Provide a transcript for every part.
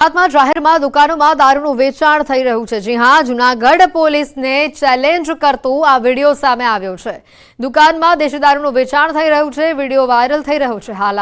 ગુજરાતમાં જાહેરમાં દુકાનોમાં દારૂનું વેચાણ થઈ રહ્યું છે। જી હા, જૂનાગઢ પોલીસને ચેલેન્જ કરતો આ વિડીયો સામે આવ્યો છે। દુકાનમાં દેશી દારૂનું વેચાણ થઈ રહ્યું છે। વિડીયો વાયરલ થઈ રહ્યો છે। હાલ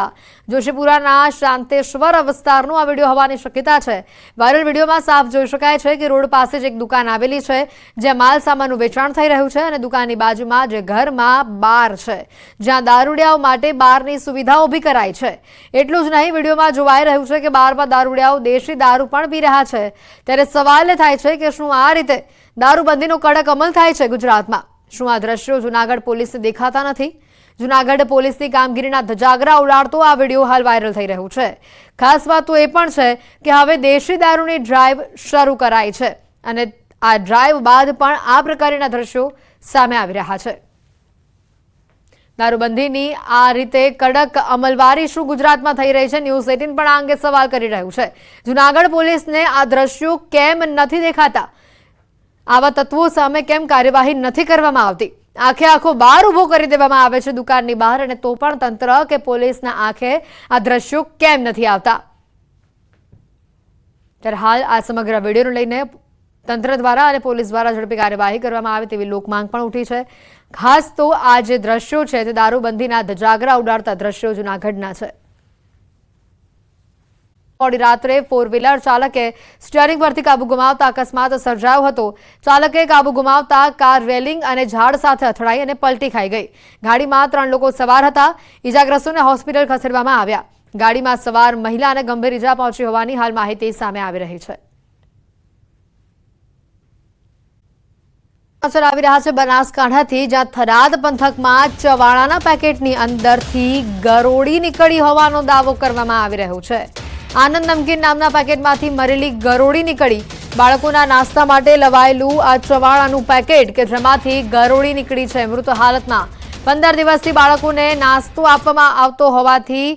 જોશીપુરાના શાંતેશ્વર વિસ્તારનો આ વિડીયો હોવાની શક્યતા છે। વાયરલ વિડીયોમાં સાફ જોઈ શકાય છે કે રોડ પાસે જ એક દુકાન આવેલી છે જ્યાં માલ સામાનનું વેચાણ થઈ રહ્યું છે અને દુકાનની બાજુમાં જે ઘરમાં બાર છે જ્યાં દારૂડિયાઓ માટે બારની સુવિધા ઊભી કરાઈ છે। એટલું જ નહીં, વિડીયોમાં જોવાઈ રહ્યું છે કે બારમાં દારૂડિયાઓ દેશી દારૂ પણ પી રહ્યા છે। ત્યારે સવાલ થાય છે કે શું આ રીતે દારૂબંધીનો કડક અમલ થાય છે ગુજરાતમાં? શું આ દ્રશ્યો જૂનાગઢ પોલીસને દેખાતા નથી? જૂનાગઢ પોલીસની કામગીરીના ધજાગરા ઉડાડતો આ વિડીયો હાલ વાયરલ થઈ રહ્યો છે। ખાસ વાત તો એ પણ છે કે હવે દેશી દારૂની ડ્રાઈવ શરૂ કરાઈ છે અને આ ડ્રાઈવ બાદ પણ આ પ્રકારના દ્રશ્યો સામે આવી રહ્યા છે। દારૂબંધીની આ રીતે કડક અમલવારી શું ગુજરાતમાં થઈ રહી છે? ન્યૂઝ 18 પણ આ અંગે સવાલ કરી રહ્યું છે। જૂનાગઢ પોલીસને આ દ્રશ્યો કેમ નથી દેખાતા? આવા તત્વો સામે કેમ કાર્યવાહી નથી કરવામાં આવતી? આખે આખો બાર ઉભો કરી દેવામાં આવે છે દુકાનની બહાર અને તો પણ તંત્ર કે પોલીસના આંખે આ દ્રશ્યો કેમ નથી આવતા? ત્યારે હાલ આ સમગ્ર વિડીયોને લઈને તંત્ર દ્વારા અને પોલીસ દ્વારા ઝડપી કાર્યવાહી કરવામાં આવે તેવી લોકમાંગ પણ ઉઠી છે। ખાસ તો આ જે દ્રશ્યો છે તે દારૂબંધીના ધજાગરા ઉડાડતા દ્રશ્યો જૂનાગઢના છે। મોડી રાત્રે ફોર વ્હીલર ચાલકે સ્ટીયરિંગ પરથી કાબુ ગુમાવતા અકસ્માત સર્જાયો હતો। ચાલકે કાબુ ગુમાવતા કાર રેલિંગ અને ઝાડ સાથે અથડાઈ અને પલટી ખાઈ ગઈ। ગાડીમાં 3 લોકો સવાર હતા। ઇજાગ્રસ્તોને હોસ્પિટલ ખસેડવામાં આવ્યા। ગાડીમાં સવાર મહિલાને ગંભીર ઇજા પહોંચી હોવાની હાલ માહિતી સામે આવી રહી છે। આવી રહ્યા છે બનાસકાંઠાથી, જ્યાં થરાદ પંથકમાં ચવાણાના પેકેટની અંદરથી ગરોળી નીકળી હોવાનો દાવો કરવામાં આવી રહ્યો છે। આનંદ નમકીન નામના પેકેટમાંથી મરેલી ગરોળી નીકળી। બાળકોના નાસ્તા માટે લવાયેલું આ ચવાણાનું પેકેટ કે જેમાંથી ગરોળી નીકળી છે। મૃત હાલતમાં 15 દિવસથી બાળકોને નાસ્તો આપવામાં આવતો હોવાથી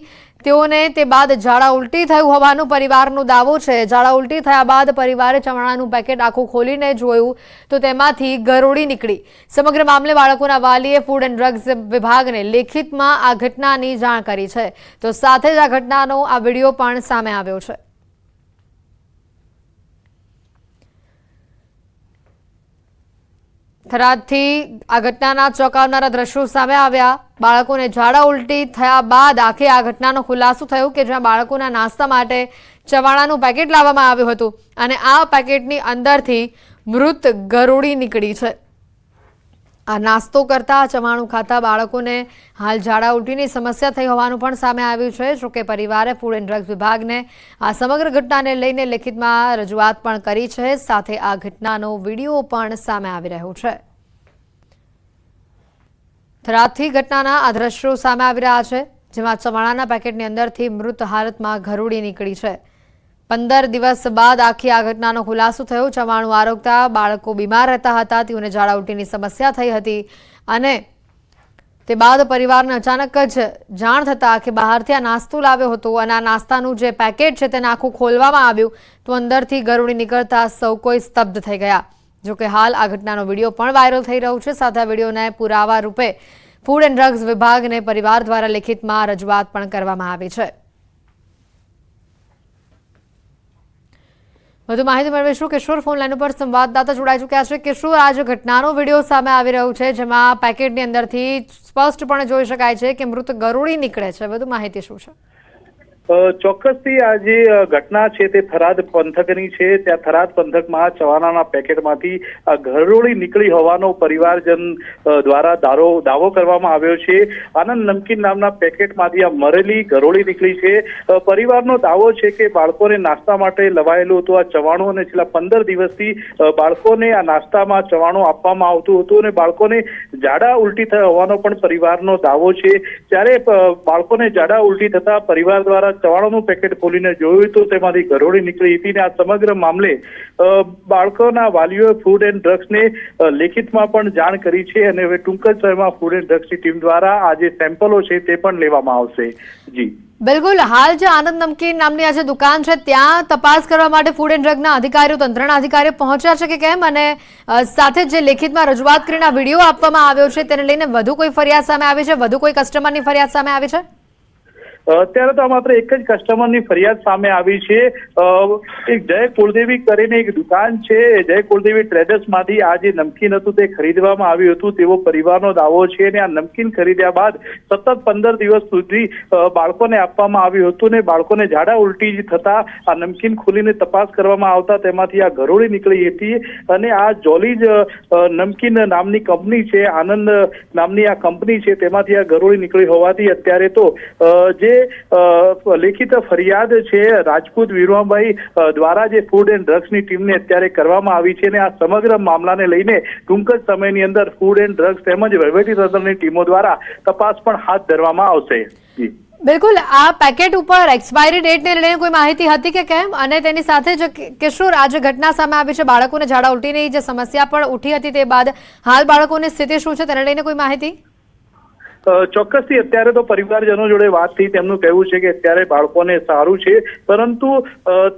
તેઓને તે બાદ ઝાડા ઉલટી થયું હોવાનો પરિવારનો દાવો છે। ઝાડા ઉલટી થયા બાદ પરિવારે ચવાણાનું પેકેટ આખું ખોલીને જોયું તો તેમાંથી ગરોળી નીકળી। સમગ્ર મામલે બાળકોના વાલીએ ફૂડ એન્ડ ડ્રગ્સ વિભાગને લેખિતમાં આ ઘટનાની જાણ કરી છે। તો સાથે જ આ ઘટનાનો આ વિડીયો પણ સામે આવ્યો છે। થરાદથી આ ઘટનાના ચોંકાવનારા દ્રશ્યો સામે આવ્યા। બાળકોને ઝાડા ઉલટી થયા બાદ આખે આ ઘટનાનો ખુલાસો થયો કે જ્યાં બાળકોના નાસ્તા માટે ચવાણાનું પેકેટ લાવવામાં આવ્યું હતું અને આ પેકેટની અંદરથી મૃત ગરોળી નીકળી છે। આ નાસ્તો કરતા ચવાણું ખાતા બાળકોને હાલ ઝાડા ઉલટીની સમસ્યા થઈ હોવાનું પણ સામે આવ્યું છે। જોકે પરિવારે ફૂડ એન્ડ ડ્રગ્સ વિભાગને આ સમગ્ર ઘટનાને લઈને લેખિતમાં રજૂઆત પણ કરી છે। સાથે આ ઘટનાનો વિડીયો પણ સામે આવી રહ્યો છે। થરાદથી ઘટનાના આ દ્રશ્યો સામે આવી રહ્યા છે, જેમાં ચવાણાના પેકેટની અંદરથી મૃત હાલતમાં ગરોળી નીકળી છે। 15 દિવસ બાદ આખી આ ઘટનાનો ખુલાસો થયો। ચવાણું આરોગતા બાળકો બીમાર રહેતા હતા, તેઓને ઝાડા ઉલટીની સમસ્યા થઈ હતી અને તે બાદ પરિવારને અચાનક જ જાણ થતાં કે બહારથી આ નાસ્તો લાવ્યો હતો અને આ નાસ્તાનું જે પેકેટ છે તેને આખું ખોલવામાં આવ્યું તો અંદરથી ગરોળી નીકળતા સૌ કોઈ સ્તબ્ધ થઈ ગયા। જોકે હાલ આ ઘટનાનો વિડીયો પણ વાયરલ થઈ રહ્યો છે। સાથે આ વિડીયોને પુરાવા રૂપે ફૂડ એન્ડ ડ્રગ્સ વિભાગને પરિવાર દ્વારા લેખિતમાં રજૂઆત પણ કરવામાં આવી છે। વધુ માહિતી મેળવીશું। કિશોર ફોન લાઈન ઉપર સંવાદદાતા જોડાઈ ચૂક્યા છે। કિશોર, આ જે ઘટનાનો વિડીયો સામે આવી રહ્યો છે જેમાં પેકેટની અંદરથી સ્પષ્ટપણે જોઈ શકાય છે કે મૃત ગરોળી નીકળે છે, વધુ માહિતી શું છે? ચોક્કસથી આ જે ઘટના છે તે થરાદ પંથકની છે। ત્યાં થરાદ પંથકમાં ચવાણાના પેકેટમાંથી આ ગરોળી નીકળી હોવાનો પરિવારજન દ્વારા દાવો કરવામાં આવ્યો છે। આનંદ નમકીન નામના પેકેટમાંથી આ મરેલી ગરોળી નીકળી છે। પરિવારનો દાવો છે કે બાળકોને નાસ્તા માટે લવાયેલું હતું આ ચવાણું અને છેલ્લા 15 દિવસથી બાળકોને આ નાસ્તામાં ચવાણું આપવામાં આવતું હતું અને બાળકોને ઝાડા ઉલટી થયા હોવાનો પણ પરિવારનો દાવો છે। ત્યારે બાળકોને ઝાડા ઉલટી થતા પરિવાર દ્વારા ચવાણાનું પેકેટ ખોલીને જોયું તો તેમાંથી ગરોળી નીકળી હતી અને આ સમગ્ર મામલે બાળકોના વાલીઓએ ફૂડ એન્ડ ડ્રગ્સને લેખિતમાં પણ જાણ કરી છે અને હવે ટૂંક જ સમયમાં ફૂડ એન્ડ ડ્રગ્સની ટીમ દ્વારા આ જે સેમ્પલો છે તે પણ લેવામાં આવશે। જી બિલકુલ, હાલ જે આનંદ નમકીન નામની આ જે દુકાન છે ત્યાં તપાસ કરવા માટે ફૂડ એન્ડ ડ્રગના અધિકારીઓ, તંત્રના અધિકારીઓ પહોંચ્યા છે કે કેમ? અને સાથે જે લેખિતમાં રજૂઆત કરીને આ વિડીયો આપવામાં આવ્યો છે તેને લઈને વધુ કોઈ ફરિયાદ સામે આવી છે? વધુ કોઈ કસ્ટમરની ફરિયાદ સામે આવી છે? અત્યારે તો માત્ર એક જ કસ્ટમરની ફરિયાદ સામે આવી છે। એક જય કુળદેવી કરીને એક દુકાન છે, જય કુળદેવી ટ્રેડર્સમાંથી આ જે નમકીન હતું તે ખરીદવામાં આવ્યું હતું તેવો પરિવારનો દાવો છે। અને આ નમકીન ખરીદ્યા બાદ સતત 15 દિવસ સુધી બાળકોને આપવામાં આવ્યું હતું ને બાળકોને ઝાડા ઉલટી થતા આ નમકીન ખોલીને તપાસ કરવામાં આવતા તેમાંથી આ ઘરોળી નીકળી હતી। અને આ જોલીજ નમકીન નામની કંપની છે, આનંદ નામની આ કંપની છે, તેમાંથી આ ઘરોળી નીકળી હોવાથી અત્યારે તો જે લેખિત ફરિયાદ છે રાજપૂત વીરવાભાઈ દ્વારા જે ફૂડ એન્ડ ડ્રગ્સની ટીમને અત્યારે કરવામાં આવી છે। અને આ સમગ્ર મામલાને લઈને ટૂંક જ સમયની અંદર ફૂડ એન્ડ ડ્રગ્સ તેમજ વહીવટીતંત્રની ટીમો દ્વારા તપાસ પણ હાથ ધરવામાં આવશે। બિલકુલ, આ પેકેટ ઉપર એક્સપાયરી ડેટને લઈને કોઈ માહિતી હતી કે કેમ? અને તેની સાથે જ કિશોર આ જે ઘટના સામે આવી છે, બાળકોને ઝાડા ઉલટીની જે સમસ્યા પણ ઉઠી હતી તે બાદ હાલ બાળકોની સ્થિતિ શું છે તેને લઈને કોઈ માહિતી? ચોક્કસથી અત્યારે તો પરિવારજનો જોડે વાત થઈ, તેમનું કહેવું છે કે અત્યારે બાળકોને સારું છે, પરંતુ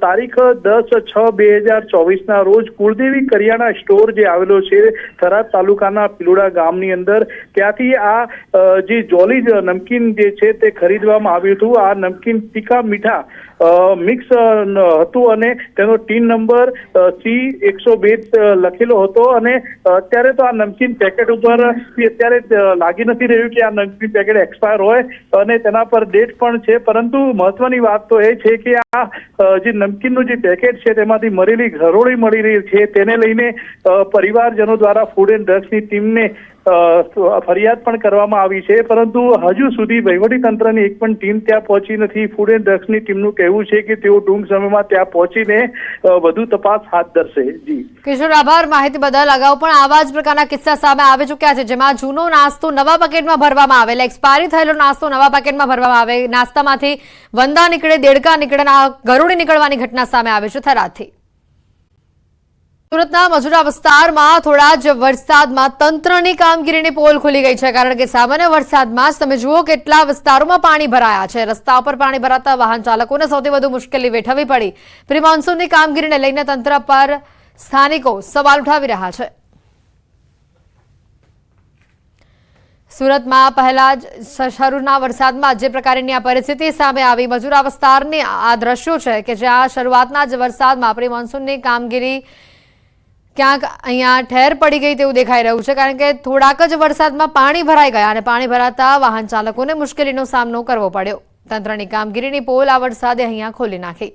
તારીખ 10/6/2024 રોજ કુળદેવી કરિયાણા સ્ટોર જે આવેલો છે થરાદ તાલુકાના પિલોડા ગામની અંદર, ત્યાંથી આ જે જોલી નમકીન જે છે તે ખરીદવામાં આવ્યું હતું। આ નમકીન તીખા મીઠા મિક્સ હતું અને તેનો ટીન નંબર C102 લખેલો હતો। અને અત્યારે તો આ નમકીન પેકેટ ઉપર અત્યારે લાગી નથી રહ્યું કે આ નમકીન પેકેટ એક્સપાયર હોય અને તેના પર ડેટ પણ છે, પરંતુ મહત્વની વાત તો એ છે કે આ જે નમકીનનું જે પેકેટ છે તેમાંથી મરેલી ઘરોળી મળી રહી છે, તેને લઈને પરિવારજનો દ્વારા ફૂડ એન્ડ ડ્રગ્સની ટીમને ફરિયાદ પણ કરવામાં આવી છે, પરંતુ હજુ સુધી વહીવટીતંત્રની એક પણ ટીમ ત્યાં પહોંચી નથી। ફૂડ એન્ડ ડ્રગ્સની ટીમનું કહેવું છે કે તેઓ ટૂંક સમયમાં ત્યાં પહોંચીને વધુ તપાસ હાથ ધરશે। જી કિશોર, આભાર માહિતી બદલ। અગાઉ પણ આવા જ પ્રકારના કિસ્સા સામે આવી ચૂક્યા છે, જેમાં જૂનો નાસ્તો નવા પેકેટમાં ભરવામાં આવે, એક્સપાયરી થયેલો નાસ્તો નવા પેકેટમાં ભરવામાં આવે, નાસ્તામાંથી વંદા નીકળે, દેડકા નીકળે, ગરોળી નીકળવાની ઘટના સામે આવે છે થરાદથી। સુરતના મજુરા વિસ્તારમાં થોડા જ વરસાદમાં તંત્રની કામગીરીની પોલ ખુલી ગઈ છે, કારણ કે સામાન્ય વરસાદમાં જ તમે જુઓ કેટલા વિસ્તારોમાં પાણી ભરાયા છે। રસ્તા પર પાણી ભરાતા વાહન ચાલકોને સૌથી વધુ મુશ્કેલી વેઠવી પડી। પ્રી મોન્સૂનની કામગીરીને લઈને તંત્ર પર સ્થાનિકો સવાલ ઉઠાવી રહ્યા છે। સુરતમાં પહેલા જ શરૂના વરસાદમાં જે પ્રકારની આ પરિસ્થિતિ સામે આવી, મજુરા વિસ્તારની આ દ્રશ્યો છે કે જ્યાં શરૂઆતના જ વરસાદમાં પ્રી મોન્સૂનની કામગીરી ક્યાંક અહીંયા ઠેર પડી ગઈ તેવું દેખાઈ રહ્યું છે, કારણ કે થોડાક જ વરસાદમાં પાણી ભરાઈ ગયા અને પાણી ભરાતા વાહન ચાલકોને મુશ્કેલીનો સામનો કરવો પડ્યો। તંત્રની કામગીરીની પોલ આ વરસાદે અહીંયા ખોલી નાખી।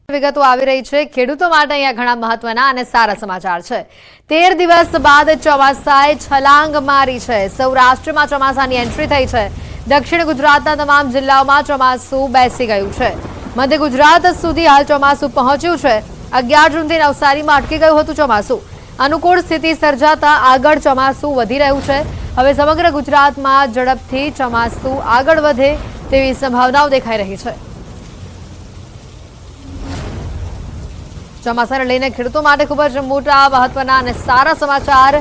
વિગતો આવી રહી છે ખેડૂતો માટે અહીંયા ઘણા મહત્વના અને સારા સમાચાર છે। 13 દિવસ બાદ ચોમાસાએ છલાંગ મારી છે। સૌરાષ્ટ્રમાં ચોમાસાની એન્ટ્રી થઈ છે। દક્ષિણ ગુજરાતના તમામ જિલ્લાઓમાં ચોમાસું બેસી ગયું છે। મધ્ય ગુજરાત સુધી હાલ ચોમાસું પહોંચ્યું છે। 11 જૂનથી નવસારીમાં અટકી ગયું હતું ચોમાસું। અનુકૂળ સ્થિતિ સર્જાતા આગળ ચોમાસું વધી રહ્યું છે। હવે સમગ્ર ગુજરાતમાં ઝડપથી ચોમાસું આગળ વધે તેવી સંભાવનાઓ દેખાઈ રહી છે। ચોમાસાને લઈને ખેડૂતો માટે ખૂબ જ મોટા મહત્વના અને સારા સમાચાર।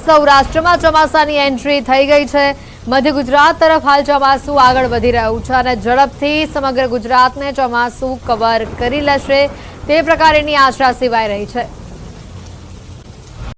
સૌરાષ્ટ્રમાં ચોમાસાની એન્ટ્રી થઈ ગઈ છે। મધ્ય ગુજરાત તરફ હાલ ચોમાસું આગળ વધી રહ્યું છે અને ઝડપથી સમગ્ર ગુજરાતને ચોમાસું કવર કરી લેશે તે પ્રકારની આશા સેવાઈ રહી છે।